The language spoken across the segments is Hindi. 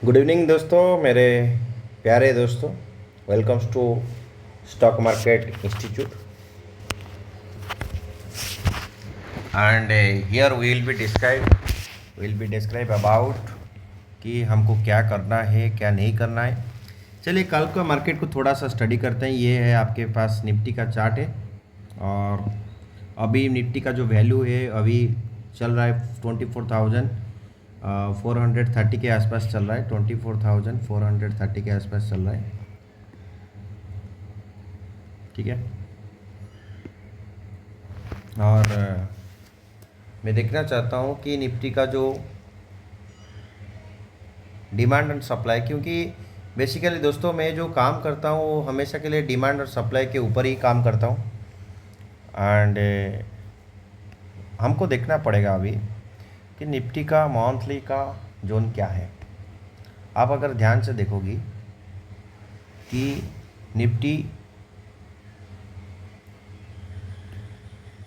गुड इवनिंग दोस्तों, मेरे प्यारे दोस्तों। Welcomes to stock market institute and here we will be describe about कि हमको क्या करना है क्या नहीं करना है। चलिए कल का मार्केट को थोड़ा सा स्टडी करते हैं। ये है आपके पास निफ्टी का चार्ट है और अभी निफ्टी का जो वैल्यू है अभी चल रहा है 24,430 के आसपास चल रहा है। 24,430 के आसपास चल रहा है। ठीक है। और मैं देखना चाहता हूँ कि निफ्टी का जो डिमांड एंड सप्लाई, क्योंकि बेसिकली दोस्तों मैं जो काम करता हूँ वो हमेशा के लिए डिमांड और सप्लाई के ऊपर ही काम करता हूँ। एंड हमको देखना पड़ेगा अभी कि निफ्टी का मंथली का जोन क्या है। आप अगर ध्यान से देखोगी कि निफ्टी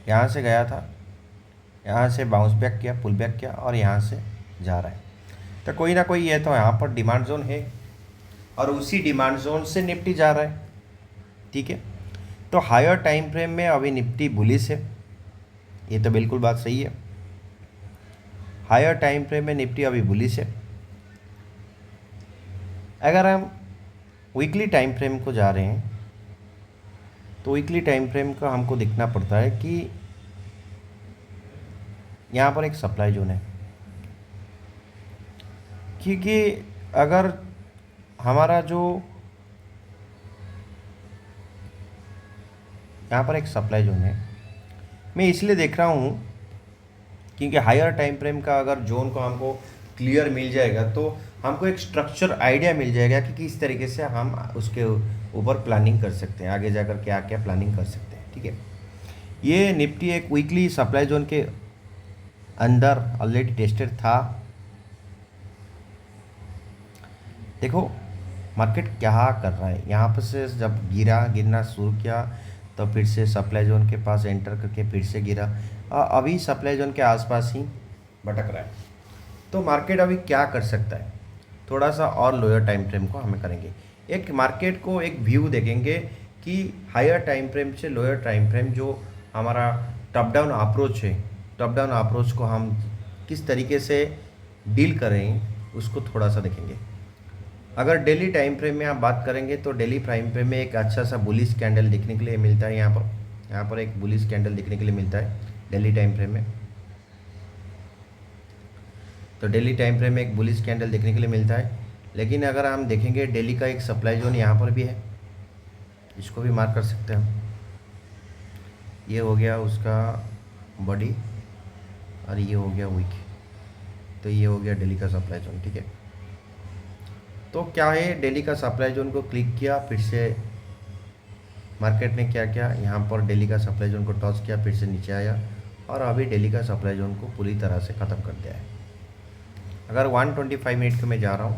यहाँ से गया था, यहाँ से बाउंस बैक किया, पुल बैक किया और यहाँ से जा रहा है। तो कोई ना कोई ये तो यहाँ पर डिमांड जोन है और उसी डिमांड जोन से निफ्टी जा रहा है। ठीक है। तो हायर टाइम फ्रेम में अभी निफ्टी बुलिश है, ये तो बिल्कुल बात सही है। हायर टाइम फ्रेम में निफ्टी अभी बुलिश है। अगर हम वीकली टाइम फ्रेम को जा रहे हैं तो वीकली टाइम फ्रेम का हमको देखना पड़ता है कि यहाँ पर एक सप्लाई जोन है, क्योंकि अगर हमारा जो यहाँ पर एक सप्लाई जोन है, मैं इसलिए देख रहा हूँ क्योंकि हायर टाइम फ्रेम का अगर जोन को हमको क्लियर मिल जाएगा तो हमको एक स्ट्रक्चर आइडिया मिल जाएगा कि किस तरीके से हम उसके ऊपर प्लानिंग कर सकते हैं, आगे जाकर क्या क्या प्लानिंग कर सकते हैं। ठीक है। ये निफ्टी एक वीकली सप्लाई जोन के अंदर ऑलरेडी टेस्टेड था। देखो मार्केट क्या कर रहा है, यहाँ पर से जब गिरना शुरू किया तो फिर से सप्लाई जोन के पास एंटर करके फिर से गिरा, अभी सप्लाई जोन के आसपास ही भटक रहा है। तो मार्केट अभी क्या कर सकता है, थोड़ा सा और लोअर टाइम फ्रेम को हमें करेंगे। एक मार्केट को एक व्यू देखेंगे कि हायर टाइम फ्रेम से लोअर टाइम फ्रेम जो हमारा टॉप डाउन अप्रोच है, टॉप डाउन अप्रोच को हम किस तरीके से डील करें उसको थोड़ा सा देखेंगे। अगर डेली टाइम फ्रेम में आप बात करेंगे तो डेली टाइम फ्रेम में एक अच्छा सा बुलिश कैंडल देखने के लिए मिलता है। यहाँ पर एक बुलिश कैंडल देखने के लिए मिलता है डेली टाइम फ्रेम में। तो डेली टाइम फ्रेम में एक बुलिश कैंडल देखने के लिए मिलता है। लेकिन अगर हम देखेंगे डेली का एक सप्लाई जोन यहाँ पर भी है, इसको भी मार्क कर सकते हैं हम। ये हो गया उसका बॉडी और ये हो गया वीक, तो ये हो गया डेली का सप्लाई जोन। ठीक है। तो क्या है, डेली का सप्लाई जोन को क्लिक किया, फिर से मार्केट ने क्या किया, यहाँ पर डेली का सप्लाई जोन को टॉस किया, फिर से नीचे आया और अभी डेली का सप्लाई जोन को पूरी तरह से ख़त्म कर दिया है। अगर 125 मिनट के मैं जा रहा हूँ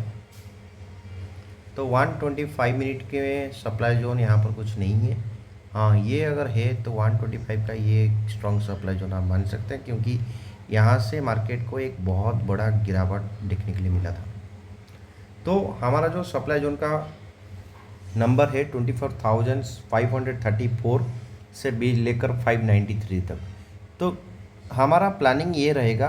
तो 125 मिनट के सप्लाई जोन यहाँ पर कुछ नहीं है। हाँ, ये अगर है तो 125 का ये स्ट्रॉन्ग सप्लाई जोन आप मान सकते हैं, क्योंकि यहाँ से मार्केट को एक बहुत बड़ा गिरावट देखने के लिए मिला था। तो हमारा जो सप्लाई जोन का नंबर है 24,534 से भी लेकर 593 तक। तो हमारा प्लानिंग ये रहेगा,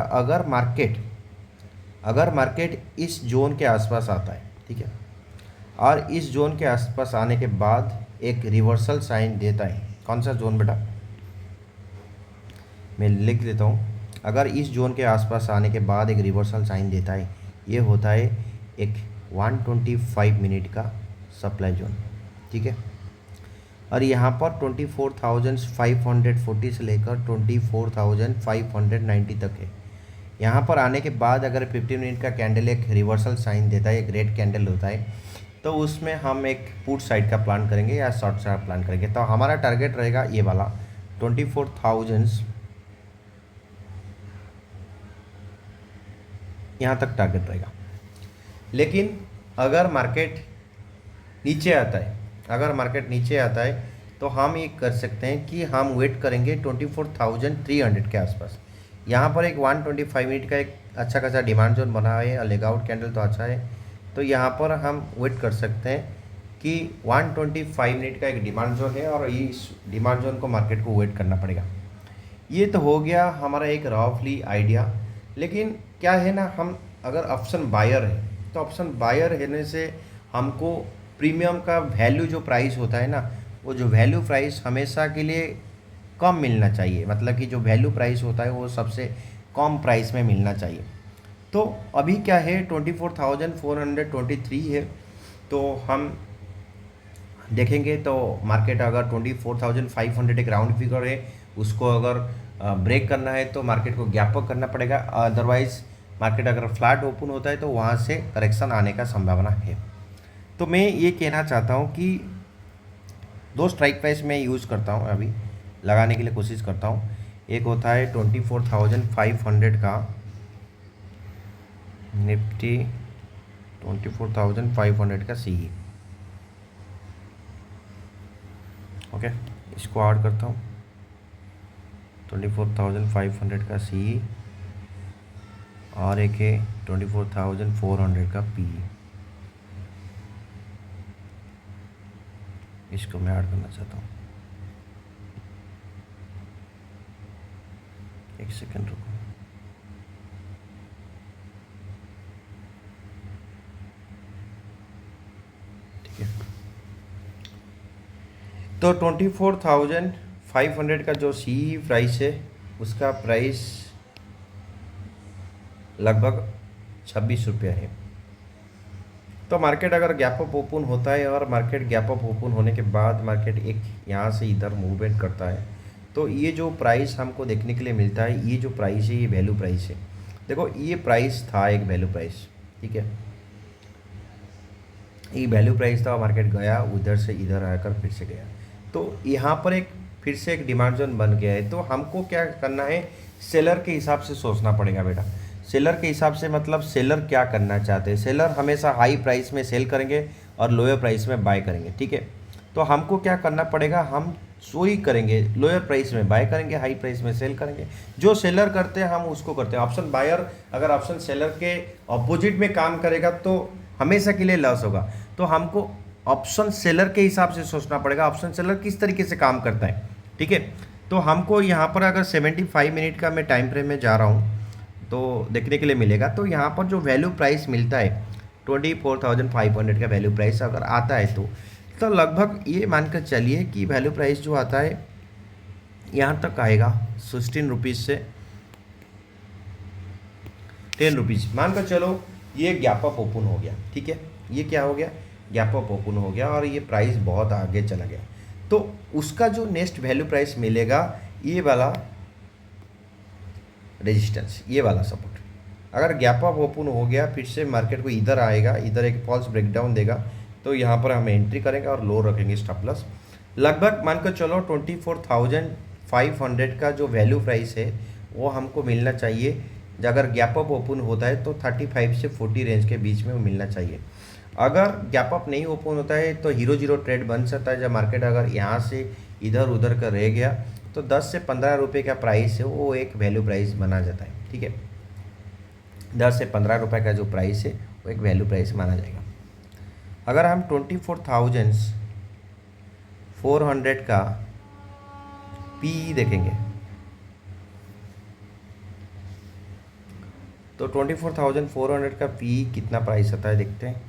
अगर मार्केट इस जोन के आसपास आता है, ठीक है, और इस जोन के आसपास आने के बाद एक रिवर्सल साइन देता है। कौन सा जोन बेटा, मैं लिख देता हूँ। अगर इस जोन के आसपास आने के बाद एक रिवर्सल साइन देता है, ये होता है एक 125 मिनट का सप्लाई जोन। ठीक है। और यहाँ पर 24,540 से लेकर 24,590 तक है। यहाँ पर आने के बाद अगर 15 मिनट का कैंडल एक रिवर्सल साइन देता है, एक रेड कैंडल होता है, तो उसमें हम एक पुट साइड का प्लान करेंगे या शॉर्ट साइड प्लान करेंगे। तो हमारा टारगेट रहेगा ये वाला 24,000 यहाँ तक टारगेट रहेगा। लेकिन अगर मार्केट नीचे आता है तो हम ये कर सकते हैं कि हम वेट करेंगे 24,300 के आसपास। यहाँ पर एक 125 मिनट का एक अच्छा खासा डिमांड जोन बना है और लेगआउट कैंडल तो अच्छा है। तो यहाँ पर हम वेट कर सकते हैं कि 125 मिनट का एक डिमांड जोन है और इस डिमांड जोन को मार्केट को वेट करना पड़ेगा। ये तो हो गया हमारा एक रफली आइडिया। लेकिन क्या है ना, हम अगर ऑप्शन बायर है तो ऑप्शन बायर रहने से हमको प्रीमियम का वैल्यू जो प्राइस होता है ना, वो जो वैल्यू प्राइस हमेशा के लिए कम मिलना चाहिए। मतलब कि जो वैल्यू प्राइस होता है वो सबसे कम प्राइस में मिलना चाहिए। तो अभी क्या है 24,423 है। तो हम देखेंगे तो मार्केट अगर 24,500 एक राउंड फिगर है, उसको अगर ब्रेक करना है तो मार्केट को गैप अप करना पड़ेगा। अदरवाइज़ मार्केट अगर फ्लैट ओपन होता है तो वहाँ से करेक्शन आने का संभावना है। तो मैं ये कहना चाहता हूँ कि 2 स्ट्राइक प्राइस मैं यूज़ करता हूँ, अभी लगाने के लिए कोशिश करता हूँ। एक होता है 24,500 का निफ्टी, 24,500 का CE। ओके, इसको ऐड करता हूँ। 24,500 का CE और एक है 24,400 का PE। इसको मैं ऐड करना चाहता हूँ। एक सेकंड रुको। ठीक है, तो 24,500 का जो CE प्राइस है उसका प्राइस लगभग 26 रुपया है। तो मार्केट अगर गैप अप ओपन होता है और मार्केट गैप अप ओपन होने के बाद मार्केट एक यहाँ से इधर मूवमेंट करता है, तो ये जो प्राइस हमको देखने के लिए मिलता है, ये जो प्राइस है ये वैल्यू प्राइस है। देखो ये प्राइस था एक वैल्यू प्राइस, ठीक है, ये वैल्यू प्राइस था। मार्केट गया उधर से इधर आकर फिर से गया, तो यहाँ पर एक फिर से एक डिमांड जोन बन गया है। तो हमको क्या करना है, सेलर के हिसाब से सोचना पड़ेगा बेटा। सेलर के हिसाब से मतलब सेलर क्या करना चाहते हैं। सेलर हमेशा हाई प्राइस में सेल करेंगे और लोअर प्राइस में बाय करेंगे, ठीक है। तो हमको क्या करना पड़ेगा, हम सोई करेंगे, लोअर प्राइस में बाय करेंगे, हाई प्राइस में सेल करेंगे। जो सेलर करते हैं हम उसको करते हैं। ऑप्शन बायर अगर ऑप्शन सेलर के अपोजिट में काम करेगा तो हमेशा के लिए लॉस होगा। तो हमको ऑप्शन सेलर के हिसाब से सोचना पड़ेगा, ऑप्शन सेलर किस तरीके से काम करता है, ठीक है। तो हमको यहाँ पर अगर 75 मिनट का मैं टाइम फ्रेम में जा रहा हूँ तो देखने के लिए मिलेगा। तो यहाँ पर जो वैल्यू प्राइस मिलता है 24,500 का वैल्यू प्राइस अगर आता है तो लगभग ये मानकर चलिए कि वैल्यू प्राइस जो आता है यहाँ तक आएगा 16 रुपीज़ से 10 रुपीज़। मानकर चलो ये गैप अप ओपन हो गया, ठीक है, ये क्या हो गया, गैप अप ओपन हो गया और ये प्राइस बहुत आगे चला गया। तो उसका जो नेक्स्ट वैल्यू प्राइस मिलेगा ये वाला रेजिस्टेंस, ये वाला सपोर्ट। अगर गैप अप ओपन हो गया फिर से मार्केट को इधर आएगा, इधर एक फॉल्स ब्रेकडाउन देगा, तो यहाँ पर हम एंट्री करेंगे और लो रखेंगे स्टॉप लॉस। लगभग मानकर चलो 24,500 का जो वैल्यू प्राइस है वो हमको मिलना चाहिए। अगर गैप अप ओपन होता है तो 35 से 40 रेंज के बीच में वो मिलना चाहिए। अगर गैप अप नहीं ओपन होता है तो 0-0 ट्रेड बन सकता है। जब मार्केट अगर यहाँ से इधर उधर का रह गया तो 10 से 15 रुपये का प्राइस है वो एक वैल्यू प्राइस बना जाता है, ठीक है। 10 से 15 रुपये का जो प्राइस है वो एक वैल्यू प्राइस माना जाएगा। अगर हम 24,400 का PE देखेंगे तो 24,400 का PE कितना प्राइस आता है देखते हैं।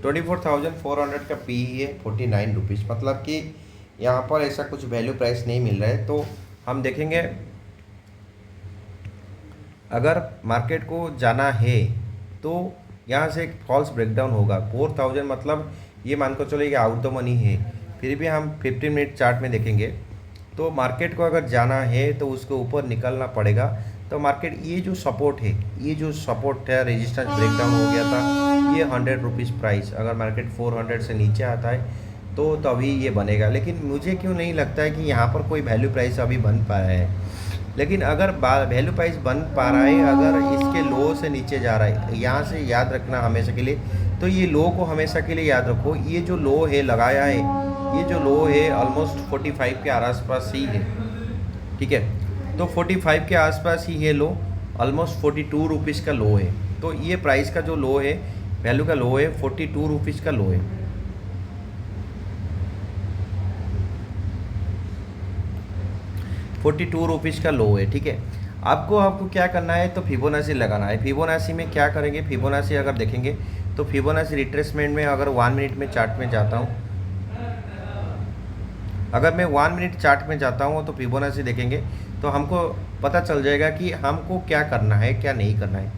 $24,400 का PE है 49 रुपीज़। मतलब कि यहाँ पर ऐसा कुछ वैल्यू प्राइस नहीं मिल रहा है। तो हम देखेंगे अगर मार्केट को जाना है तो यहाँ से एक फॉल्स ब्रेकडाउन होगा 4,000, मतलब ये मानकर चलो ये आउट द मनी है। फिर भी हम 15 मिनट चार्ट में देखेंगे तो मार्केट को अगर जाना है तो उसके ऊपर निकलना पड़ेगा। तो मार्केट ये जो सपोर्ट है, ये जो सपोर्ट है, रेजिस्टेंस ब्रेकडाउन हो गया था, ये 100 रुपीज़ प्राइस। अगर मार्केट 400 से नीचे आता है तो तभी ये बनेगा। लेकिन मुझे क्यों नहीं लगता है कि यहाँ पर कोई वैल्यू प्राइस अभी बन पा रहा है। लेकिन अगर वैल्यू प्राइस बन पा रहा है, अगर इसके लो से नीचे जा रहा है, यहाँ से याद रखना हमेशा के लिए, तो ये लो को हमेशा के लिए याद रखो। ये जो लो है लगाया है, ये जो लो है ऑलमोस्ट 45 के आसपास ही है, ठीक है। तो 45 के आसपास ही ये लो ऑलमोस्ट 42 रुपीज़ का लो है। तो ये प्राइस का जो लो है, वैल्यू का लो है, 42 रुपीज़ का लो है। 42 रुपीज़ का लो है, ठीक है। आपको क्या करना है, तो फिबोनाची लगाना है। फिबोनाची में क्या करेंगे, फिबोनाची अगर देखेंगे तो फिबोनाची रिट्रेसमेंट में अगर 1 मिनट में चार्ट में जाता हूँ, अगर मैं 1 मिनट चार्ट में जाता हूँ तो फिबोनाची देखेंगे तो हमको पता चल जाएगा कि हमको क्या करना है क्या नहीं करना है।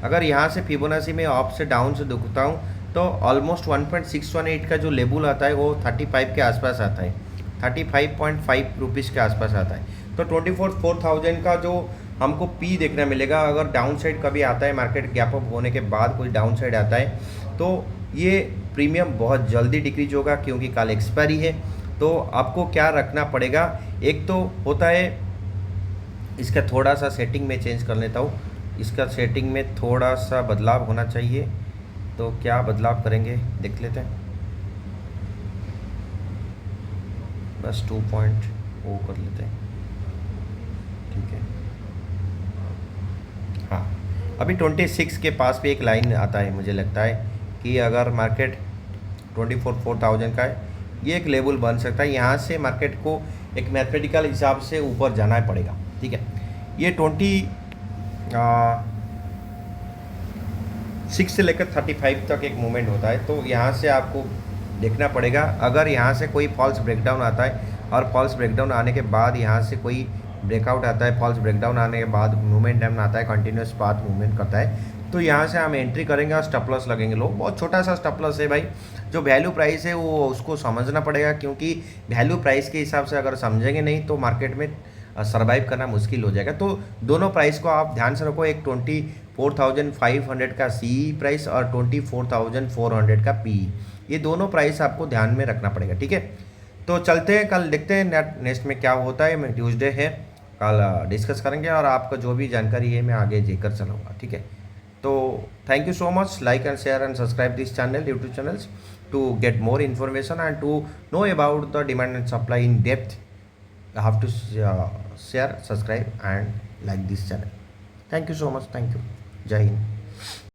अगर यहाँ से फिबोनाची में अप से डाउन से देखता हूँ तो ऑलमोस्ट 1.618 का जो लेवल आता है वो 35 के आसपास आता है, 35.5 रुपीज़ के आसपास आता है। तो 4,000 का जो हमको पी देखने मिलेगा। अगर डाउन साइड कभी आता है, मार्केट गैप अप होने के बाद कोई डाउन साइड आता है तो ये प्रीमियम बहुत जल्दी डिक्रीज होगा, क्योंकि कल एक्सपायरी है। तो आपको क्या रखना पड़ेगा, एक तो होता है इसका थोड़ा सा सेटिंग में चेंज कर लेता हूँ, इसका सेटिंग में थोड़ा सा बदलाव होना चाहिए। तो क्या बदलाव करेंगे देख लेते हैं, बस 2.0 कर लेते हैं, ठीक है। हाँ, अभी 26 के पास भी एक लाइन आता है, मुझे लगता है कि अगर मार्केट 4,000 का है, ये एक लेवल बन सकता है। यहाँ से मार्केट को एक मैथमेटिकल हिसाब से ऊपर जाना पड़ेगा, ठीक है। ये 26 से लेकर 35 तक एक मूवमेंट होता है। तो यहाँ से आपको देखना पड़ेगा, अगर यहाँ से कोई फॉल्स ब्रेकडाउन आता है और फॉल्स ब्रेकडाउन आने के बाद यहाँ से कोई ब्रेकआउट आता है, फॉल्स ब्रेकडाउन आने के बाद मूवमेंट डाउन आता है, कंटिन्यूस पाथ मूवमेंट करता है, तो यहाँ से हम एंट्री करेंगे और स्टॉप लॉस लगेंगे। लो बहुत छोटा सा स्टॉप लॉस है भाई, जो वैल्यू प्राइस है वो उसको समझना पड़ेगा, क्योंकि वैल्यू प्राइस के हिसाब से अगर समझेंगे नहीं तो मार्केट में सर्वाइव करना मुश्किल हो जाएगा। तो दोनों प्राइस को आप ध्यान से रखो, एक 24,500 का सी प्राइस और 24,400 का पी, ये दोनों प्राइस आपको ध्यान में रखना पड़ेगा, ठीक है। तो चलते हैं, कल देखते हैं नेक्स्ट में क्या होता है। मैं ट्यूसडे है, कल डिस्कस करेंगे और आपका जो भी जानकारी है मैं आगे देकर चलाऊँगा, ठीक है। तो thank you so much, like and share and subscribe this channel, YouTube channels, to get more information and to know about the demand and supply in depth. You have to share, subscribe and like this channel. Thank you so much. Thank you. Jai Hind.